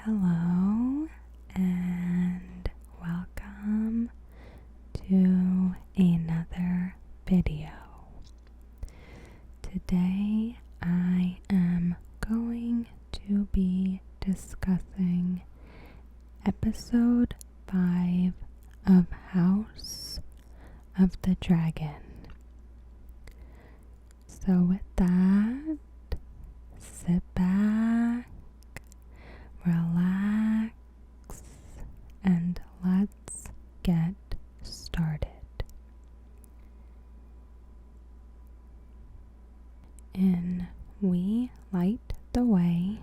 Hello and welcome to another video. Today I am going to be discussing episode 5 of House of the Dragon. So with that, sit back, relax, and let's get started. In We Light the Way,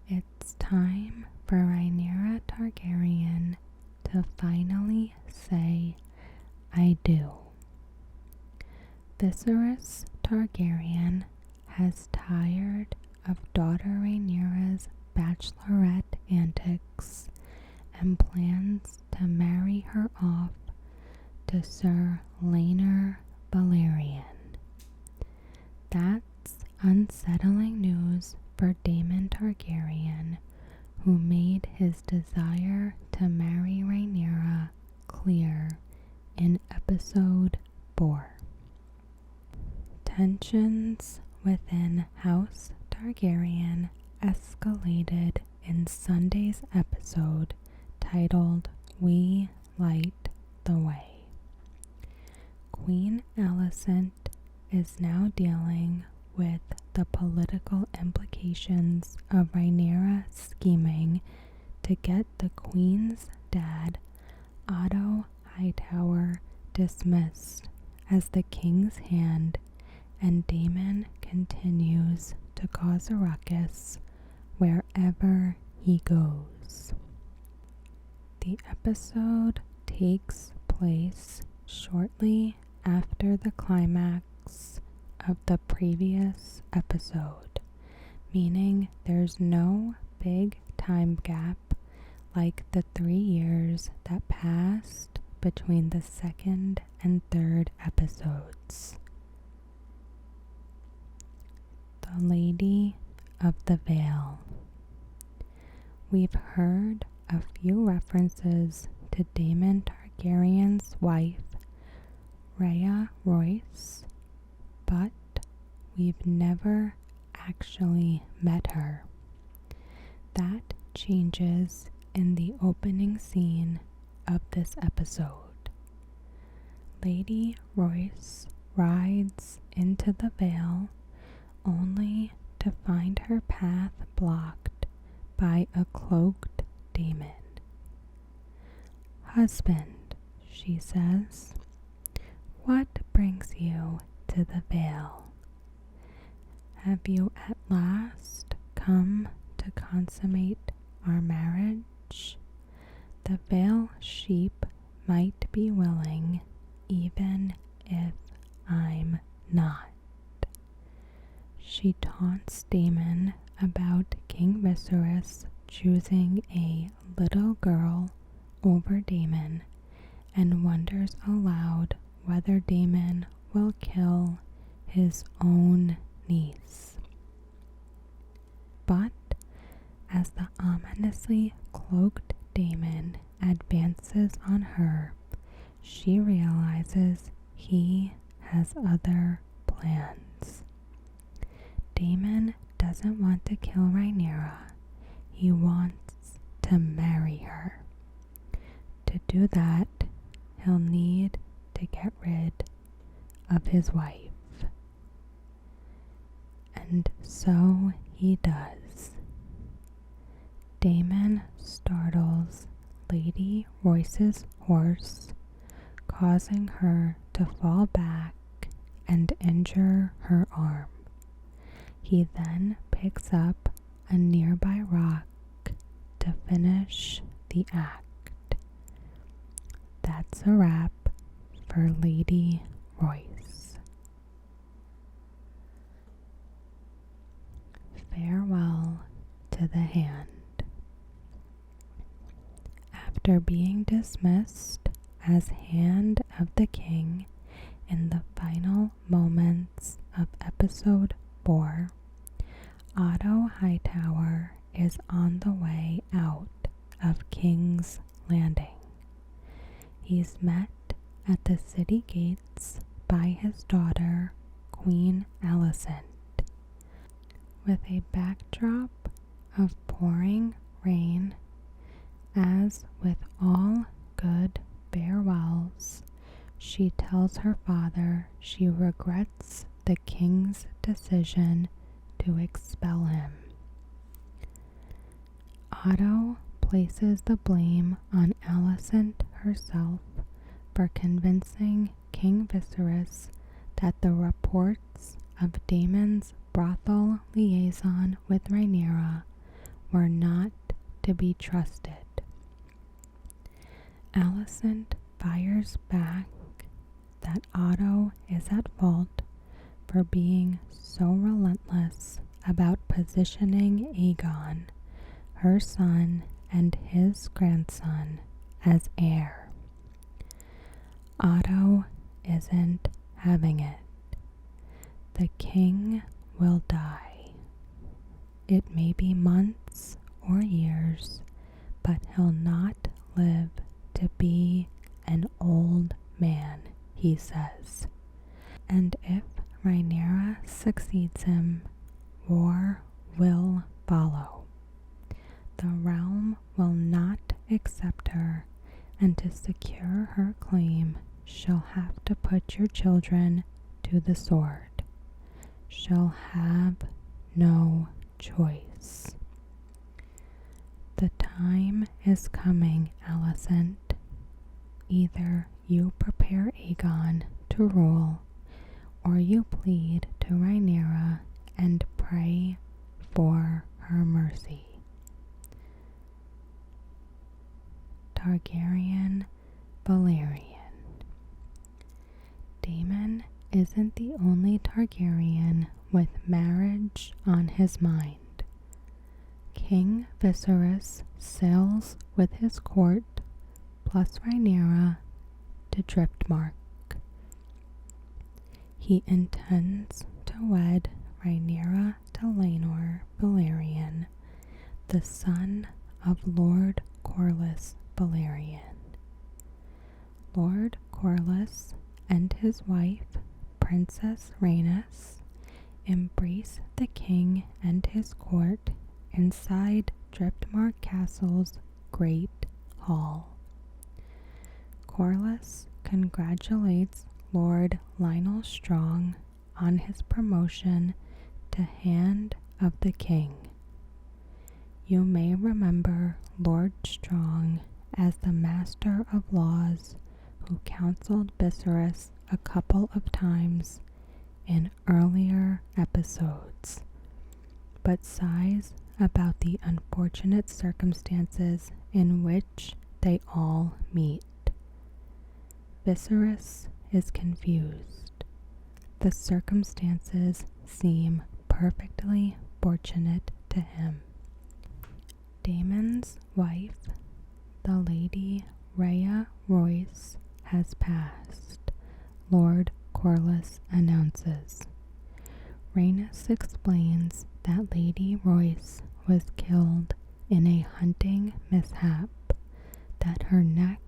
it's time for Rhaenyra Targaryen to finally say, I do. Viserys Targaryen has tired of daughter Rhaenyra's bachelorette antics and plans to marry her off to Sir Laenor Balerion. That's unsettling news for Daemon Targaryen, who made his desire to marry Rhaenyra clear in episode 4. Tensions within House Targaryen escalated in Sunday's episode titled We Light the Way. Queen Alicent is now dealing with the political implications of Rhaenyra scheming to get the Queen's dad, Otto Hightower, dismissed as the King's Hand, and Daemon continues to cause a ruckus wherever he goes. The episode takes place shortly after the climax of the previous episode, meaning there's no big time gap like the 3 years that passed between the second and third episodes. The Lady of the Vale. We've heard a few references to Daemon Targaryen's wife, Rhea Royce, but we've never actually met her. That changes in the opening scene of this episode. Lady Royce rides into the Vale only to find her path blocked by a cloaked Daemon. Husband, she says, what brings you to the Vale? Have you at last come to consummate our marriage? The Vale sheep might be willing, even if I'm not. She taunts Daemon about King Viserys choosing a little girl over Daemon and wonders aloud whether Daemon will kill his own niece. But as the ominously cloaked Daemon advances on her, she realizes he has other plans. Daemon doesn't want to kill Rhaenyra. He wants to marry her. To do that, he'll need to get rid of his wife. And so he does. Daemon startles Lady Royce's horse, causing her to fall back and injure her arm. He then picks up a nearby rock to finish the act. That's a wrap for Lady Royce. Farewell to the Hand. After being dismissed as Hand of the King in the final moments of episode 4, Otto Hightower is on the way out of King's Landing. He's met at the city gates by his daughter, Queen Alicent. With a backdrop of pouring rain, as with all good farewells, she tells her father she regrets the king's decision to expel him. Otto places the blame on Alicent herself for convincing King Viserys that the reports of Daemon's brothel liaison with Rhaenyra were not to be trusted. Alicent fires back that Otto is at fault for being so relentless about positioning Aegon, her son and his grandson, as heir. Otto isn't having it. The king will die. It may be months or years, but he'll not live to be an old man, he says. And if Rhaenyra succeeds him, war will follow. The realm will not accept her, and to secure her claim, she'll have to put your children to the sword. She'll have no choice. The time is coming, Alicent. Either you prepare Aegon to rule, or you plead to Rhaenyra and pray for her mercy. Targaryen Valerian. Daemon isn't the only Targaryen with marriage on his mind. King Viserys sails with his court plus Rhaenyra to Driftmark. He intends to wed Rhaenyra to Laenor Valerian, the son of Lord Corlys Valerian. Lord Corlys and his wife, Princess Rhaenys, embrace the king and his court inside Driftmark Castle's Great Hall. Corlys congratulates Lord Lionel Strong on his promotion to Hand of the King. You may remember Lord Strong as the Master of Laws who counseled Viserys a couple of times in earlier episodes, but sighs about the unfortunate circumstances in which they all meet. Viserys is confused. The circumstances seem perfectly fortunate to him. Daemon's wife, the Lady Rhea Royce, has passed, Lord Corlys announces. Rhaenys explains that Lady Royce was killed in a hunting mishap, that her neck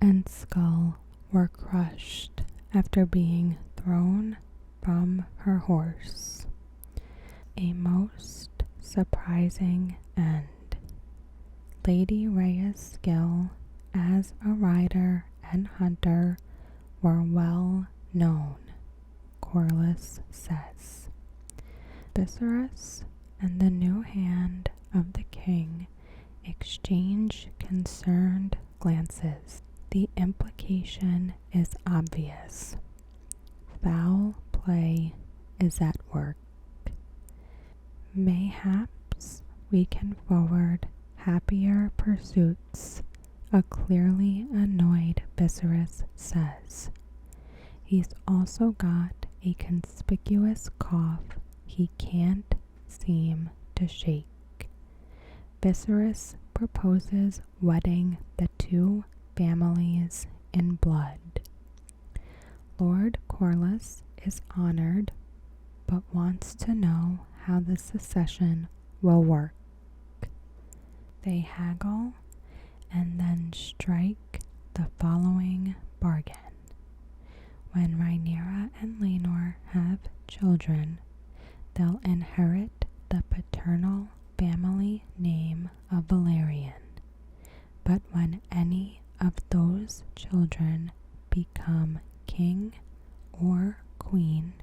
and skull were crushed after being thrown from her horse. A most surprising end. Lady Rhea's skill as a rider and hunter were well known, Corlys says. Viserys and the new Hand of the King exchange concerned glances. The implication is obvious. Foul play is at work. Mayhaps we can forward happier pursuits, a clearly annoyed Viserys says. He's also got a conspicuous cough he can't seem to shake. Viserys proposes wedding the two families in blood. Lord Corlys is honored, but wants to know how the succession will work. They haggle and then strike the following bargain. When Rhaenyra and Laenor have children, they'll inherit the paternal family name of Valerian. But when any of those children become king or queen,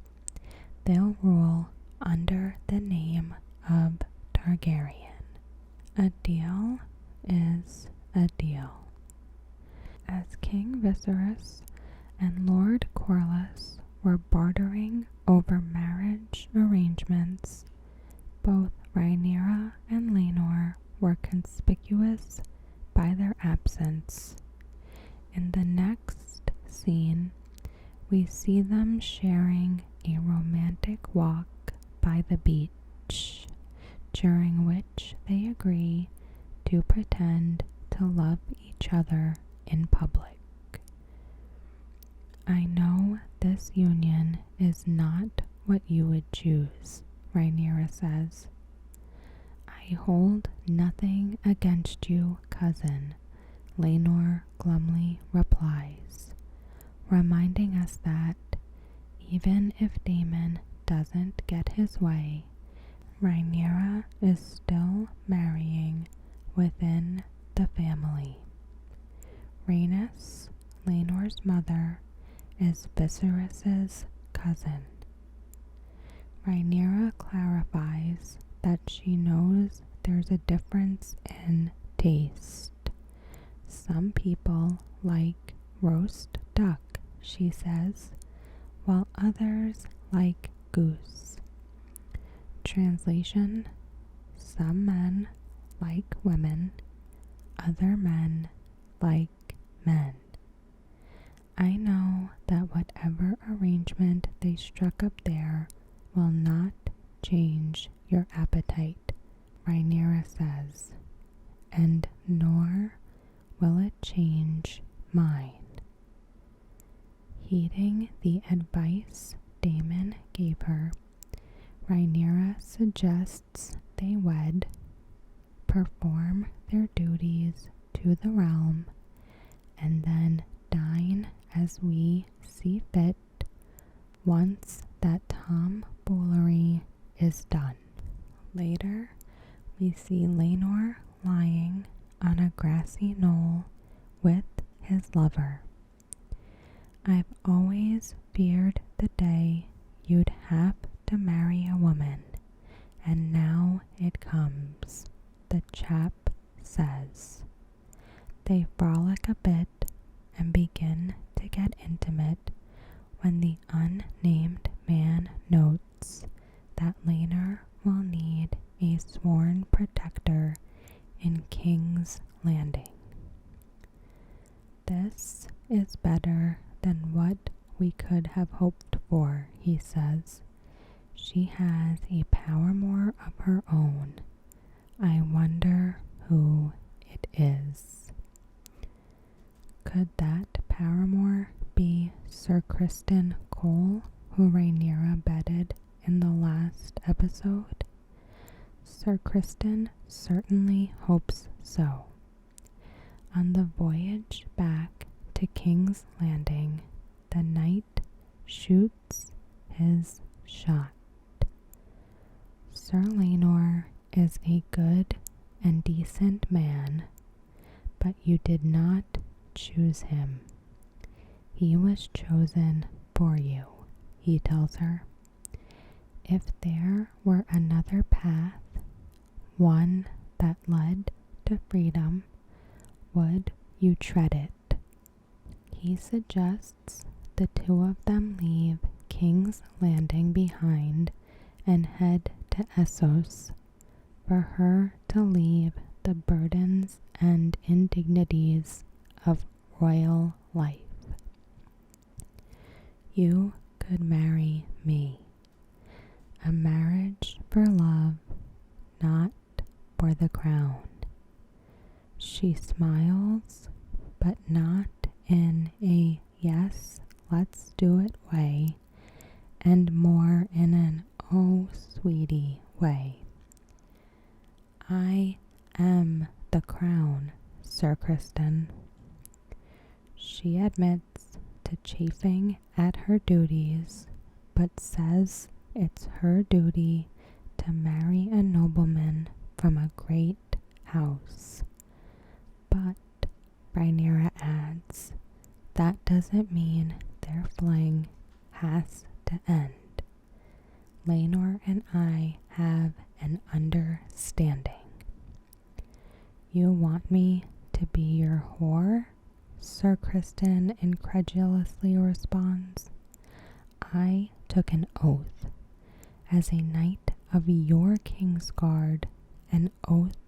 they'll rule under the name of Targaryen. A deal is a deal. As King Viserys and Lord Corlys were bartering over marriage arrangements, both Rhaenyra and Laenor were conspicuous by their absence. In the next scene, we see them sharing a romantic walk by the beach, during which they agree to pretend to love each other in public. I know this union is not what you would choose, Rhaenyra says. I hold nothing against you, cousin, Laenor glumly replies, reminding us that even if Daemon doesn't get his way, Rhaenyra is still marrying within the family. Rhaenys, Laenor's mother, is Viserys's cousin. Rhaenyra clarifies that she knows there's a difference in taste. Some people like roast duck, she says, while others like goose. Translation: some men like women, other men like men. I know that whatever arrangement they struck up there will not change your appetite, Rhaenyra says, and nor will it change mine. Heeding the advice Daemon gave her, Rhaenyra suggests they wed, perform their duties to the realm, and then dine as we see fit once that tomfoolery is done. Later, we see Laenor lying on a grassy knoll with his lover. I've always feared the day you'd have to marry a woman, and now it comes, the chap says. They frolic a bit and begin to get intimate when the unnamed man notes that Laenor will need a sworn protector in King's Landing. This is better than what we could have hoped for, he says. She has a paramour of her own. I wonder who it is. Could that paramour be Sir Criston Cole, who Rhaenyra bedded in the last episode? Sir Criston certainly hopes so. On the voyage back to King's Landing, the knight shoots his shot. Sir Laenor is a good and decent man, but you did not choose him. He was chosen for you, he tells her. If there were another path, one that led to freedom, would you tread it? He suggests the two of them leave King's Landing behind and head to Essos, for her to leave the burdens and indignities of royal life. You could marry me. A marriage for love, not for the crown. She smiles, but not in a yes, let's do it way, and more in an oh, sweetie way. I am the crown, Sir Kristen. She admits to chafing at her duties, but says it's her duty to marry a nobleman from a great house. But, Rhaenyra adds, that doesn't mean their fling has to end. Laenor and I have an understanding. You want me to be your whore? Sir Kristen incredulously responds. I took an oath as a knight of your Kingsguard, an oath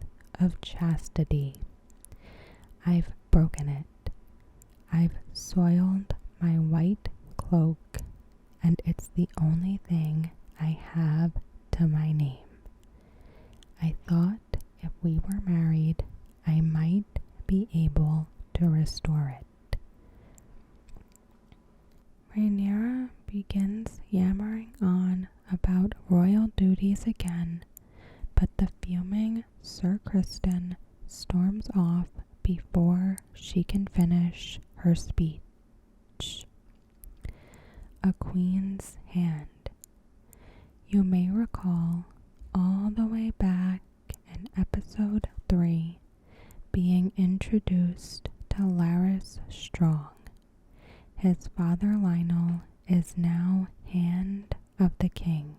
of chastity. I've broken it. I've soiled my white cloak, and it's the only thing I have to my name. I thought if we were married, I might be able to restore it. Rhaenyra begins yammering on about royal duties again, but the fuming Sir Kristen storms off before she can finish her speech. A queen's hand. You may recall all the way back in episode 3 being introduced to Larys Strong. His father Lionel is now Hand of the King.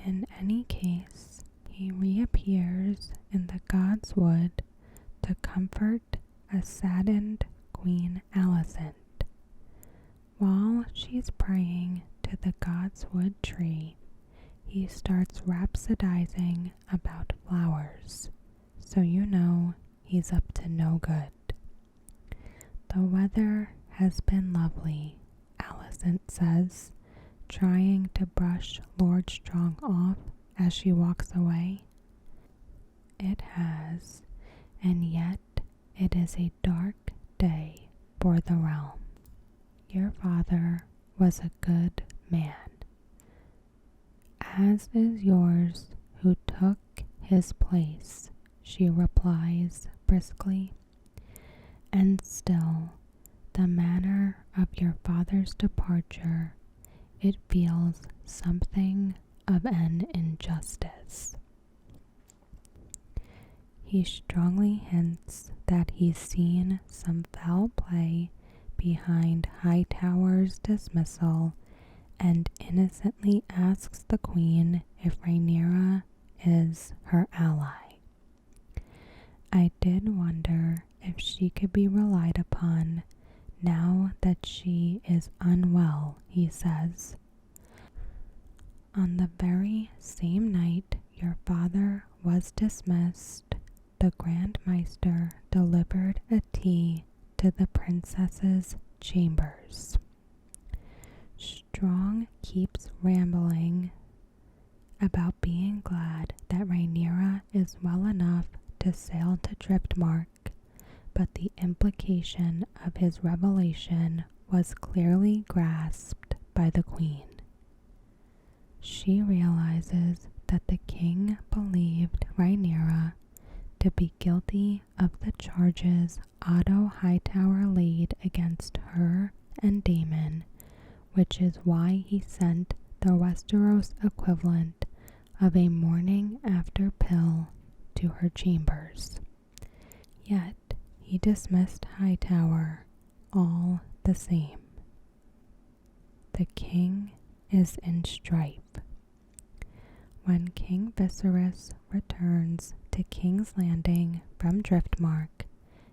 In any case, he reappears in the Godswood to comfort a saddened Queen Alicent. While she's praying to the Godswood tree, he starts rhapsodizing about flowers, so you know he's up to no good. The weather has been lovely, Alicent says, trying to brush Lord Strong off as she walks away. It has, and yet it is a dark day for the realm. Your father was a good man, as is yours who took his place, she replies briskly. And still, the manner of your father's departure, it feels something of an injustice. He strongly hints that he's seen some foul play behind Hightower's dismissal and innocently asks the Queen if Rhaenyra is her ally. I did wonder if she could be relied upon now that she is unwell, he says. On the very same night your father was dismissed, the Grand Maester delivered a tea to the princess's chambers. Strong keeps rambling about being glad that Rhaenyra is well enough to sail to Driftmark, but the implication of his revelation was clearly grasped by the Queen. She realizes that the king believed Rhaenyra to be guilty of the charges Otto Hightower laid against her and Daemon, which is why he sent the Westeros equivalent of a morning after pill to her chambers. Yet he dismissed Hightower all the same. The king is in strife. When King Viserys returns to King's Landing from Driftmark,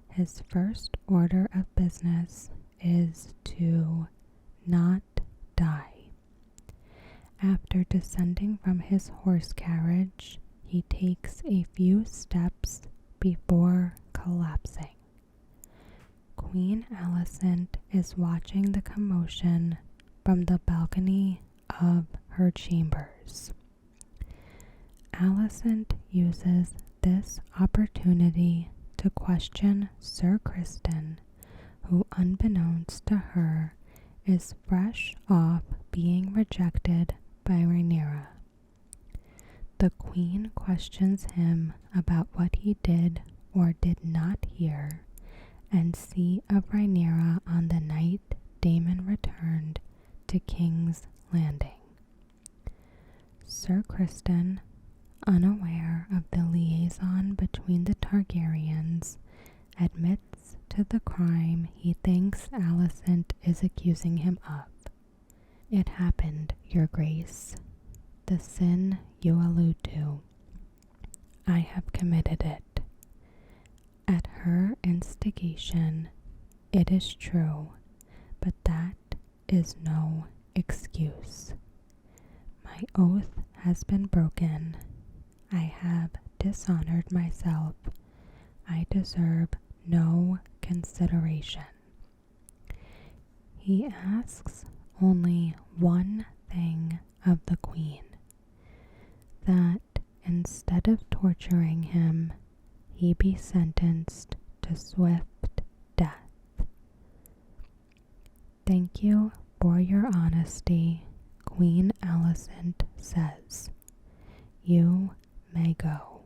his first order of business is to not die. After descending from his horse carriage, he takes a few steps before collapsing. Queen Alicent is watching the commotion from the balcony of her chambers. Alicent uses this opportunity to question Sir Kristen, who, unbeknownst to her, is fresh off being rejected by Rhaenyra. The queen questions him about what he did or did not hear and see of Rhaenyra on the night Daemon returned to King's Landing. Sir Criston, unaware of the liaison between the Targaryens, admits to the crime he thinks Alicent is accusing him of. It happened, Your Grace. The sin you allude to. I have committed it. At her instigation, it is true, but that is no excuse. My oath has been broken. I have dishonored myself. I deserve no consideration. He asks only one thing of the queen, that instead of torturing him, he be sentenced to swift death. Thank you for your honesty, Queen Alicent says. You may go.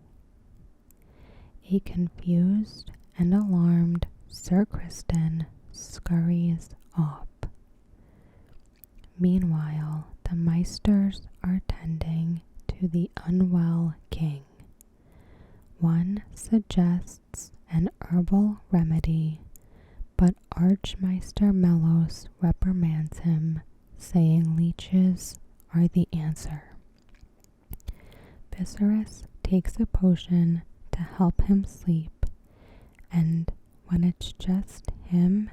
A confused and alarmed Sir Criston scurries off. Meanwhile, the Maesters are tending to the unwell king. One suggests an herbal remedy, but Archmaester Mellos reprimands him, saying leeches are the answer. Viserys takes a potion to help him sleep, and when it's just him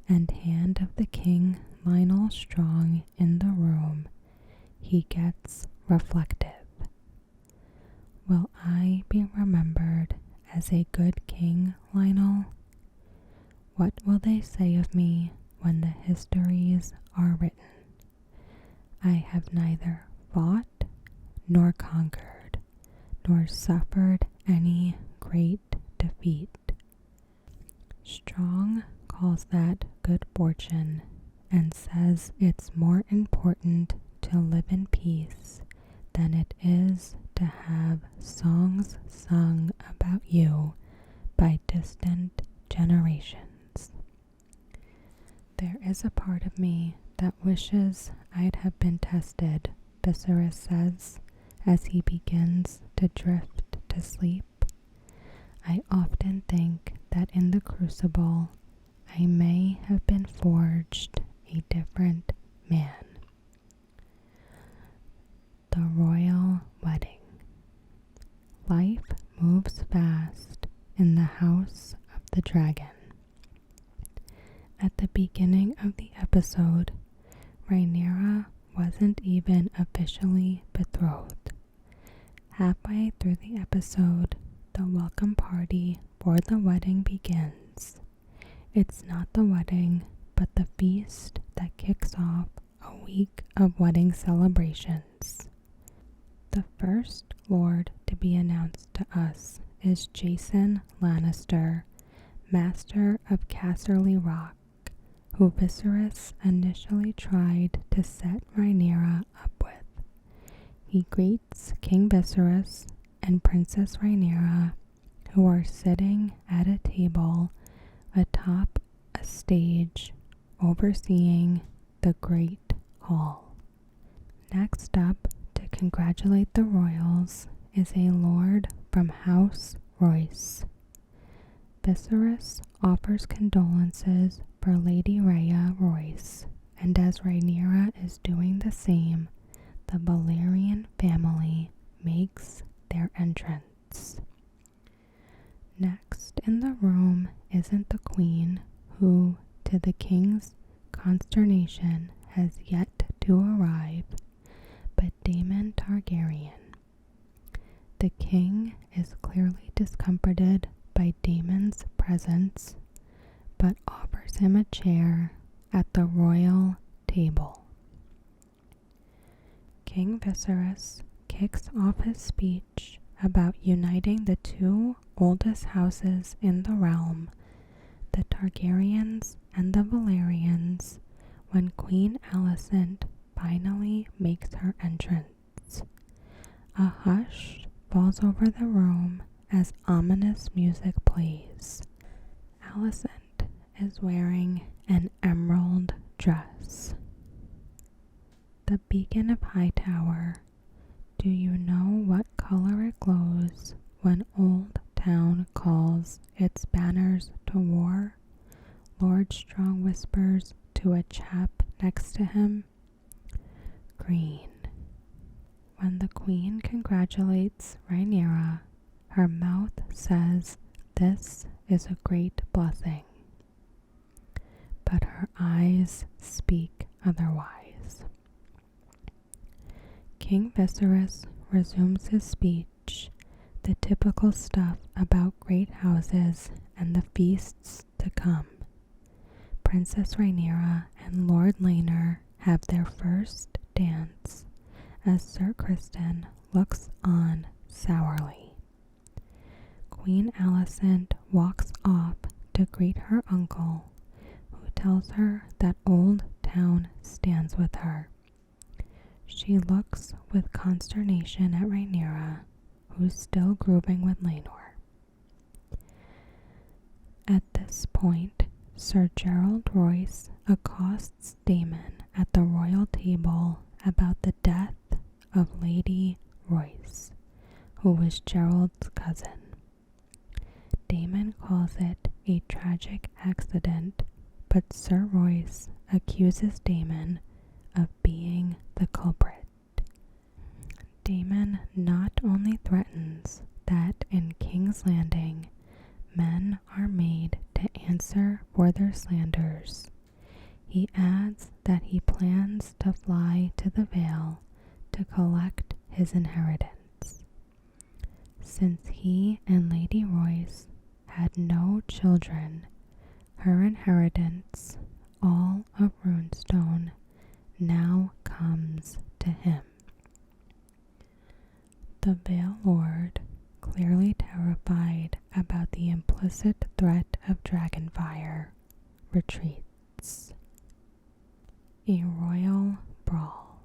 and Hand of the King Lyonel Strong in the room, he gets reflective. Will I be remembered as a good king, Lyonel? What will they say of me when the histories are written? I have neither fought nor conquered, nor suffered any great defeat. Strong calls that good fortune and says it's more important to live in peace than it is to have songs sung about you by distant generations. There is a part of me that wishes I'd have been tested, Viserys says, as he begins to drift to sleep. I often think that in the crucible I may have been forged a different man. The royal wedding. Life moves fast in the House of the Dragon. At the beginning of the episode, Rhaenyra wasn't even officially betrothed. Halfway through the episode, the welcome party for the wedding begins. It's not the wedding, but the feast that kicks off a week of wedding celebrations. The first Lord to be announced to us is Jason Lannister, Master of Casterly Rock, who Viserys initially tried to set Rhaenyra up with. He greets King Viserys and Princess Rhaenyra, who are sitting at a table atop a stage overseeing the Great Hall. Next up to congratulate the royals is a lord from House Royce. Viserys offers condolences for Lady Rhea Royce, and as Rhaenyra is doing the same, the Valyrian family makes their entrance. Next in the room isn't the queen, who, to the king's consternation, has yet to arrive, but Daemon Targaryen. The king is clearly discomforted by Daemon's presence, but offers him a chair at the royal table. King Viserys kicks off his speech about uniting the two oldest houses in the realm, the Targaryens and the Valyrians, when Queen Alicent finally makes her entrance. A hush falls over the room as ominous music plays. Alicent is wearing an emerald dress. The beacon of Hightower. Do you know what color it glows when Old Town calls its banners to war? Lord Strong whispers to a chap next to him. Green. When the Queen congratulates Rhaenyra, her mouth says this is a great blessing, but her eyes speak otherwise. King Viserys resumes his speech, the typical stuff about great houses and the feasts to come. Princess Rhaenyra and Lord Laenor have their first dance as Sir Criston looks on sourly. Queen Alicent walks off to greet her uncle, who tells her that Old Town stands with her. She looks with consternation at Rhaenyra, who's still grooving with Laenor. At this point, Sir Gerald Royce accosts Daemon at the royal table about the death of Lady Royce, who was Gerald's cousin. Daemon calls it a tragic accident, but Sir Royce accuses Daemon of being the culprit. Daemon not only threatens that in King's Landing men are made to answer for their slanders, he adds that he plans to fly to the Vale to collect his inheritance. Since he and Lady Royce had no children, her inheritance, all of Runestone, now comes to him. The Vale Lord, clearly terrified about the implicit threat of dragonfire, retreats. A royal brawl.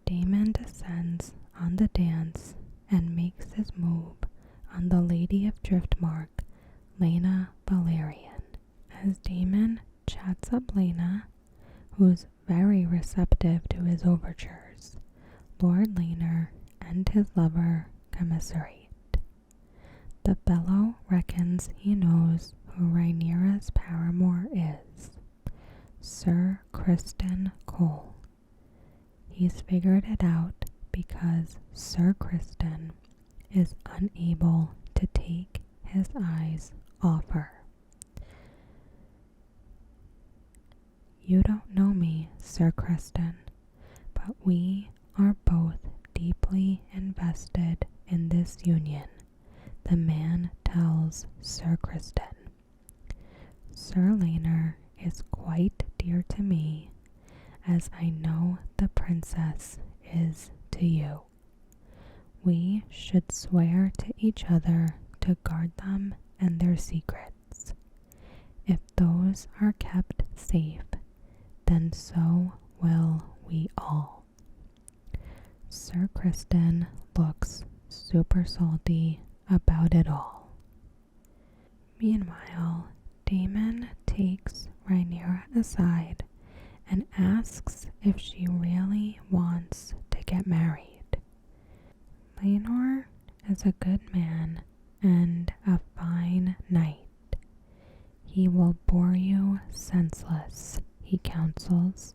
Daemon descends on the dance and makes his move on the Lady of Driftmark, Laena Velaryon. As Daemon chats up Laena, who's very receptive to his overtures, Lord Laenor and his lover commiserate. The fellow reckons he knows who Rhaenyra's paramour is, Sir Criston Cole. He's figured it out because Sir Criston is unable to take his eyes off her. You don't know me, Sir Criston, but we are both deeply invested in this union, the man tells Sir Criston. Sir Laenor is quite dear to me, as I know the princess is to you. We should swear to each other to guard them and their secrets. If those are kept safe, then so will we all. Sir Criston looks super salty about it all. Meanwhile, Daemon takes Rhaenyra aside and asks if she really wants to get married. Laenor is a good man and a fine knight. He will bore you senseless, he counsels.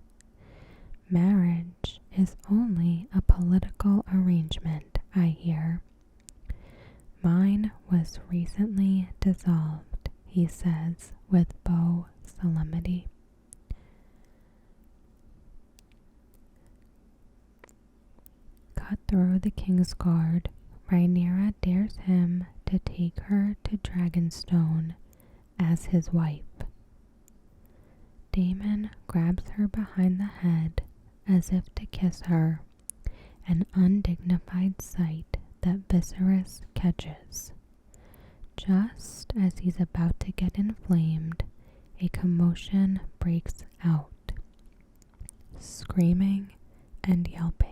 Marriage is only a political arrangement, I hear. Mine was recently dissolved, he says with faux solemnity. Cut through the Kingsguard, Rhaenyra dares him to take her to Dragonstone as his wife. Daemon grabs her behind the head as if to kiss her, an undignified sight that Viserys catches. Just as he's about to get inflamed, a commotion breaks out. Screaming and yelping.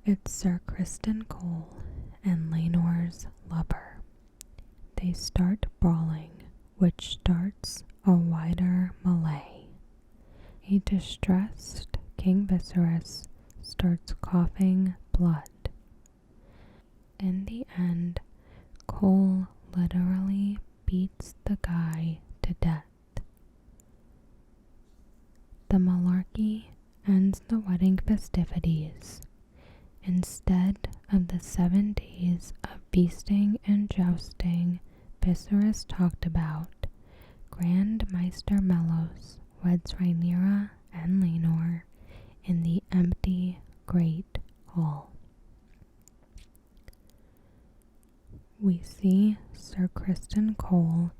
It's Sir Criston Cole and Laenor's lover. They start brawling, which starts a wider melee. A distressed King Viserys starts coughing blood. In the end, Cole literally beats the guy to death. The malarkey ends the wedding festivities. Instead of the 7 days of feasting and jousting Viserys talked about, Grand Maester Mellos weds Rhaenyra and Laenor in the empty Great Hall. We see Sir Criston Cole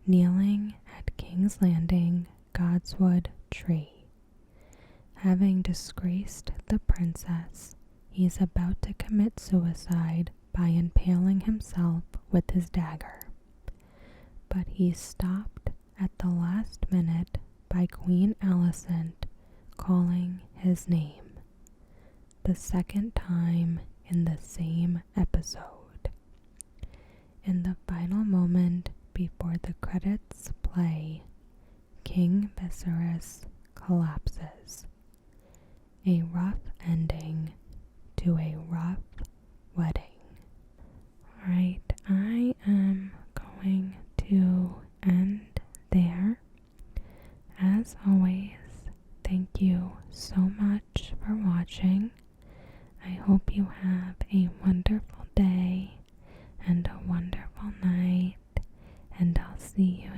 kneeling at King's Landing Godswood Tree. Having disgraced the princess, he is about to commit suicide by impaling himself with his dagger. But he's stopped at the last minute by Queen Alicent calling his name, the second time in the same episode. In the final moment before the credits play, King Viserys collapses. A rough ending to a rough wedding. Alright, I am going to end there. As always, thank you so much for watching. I hope you have a wonderful day and a wonderful night, and I'll see you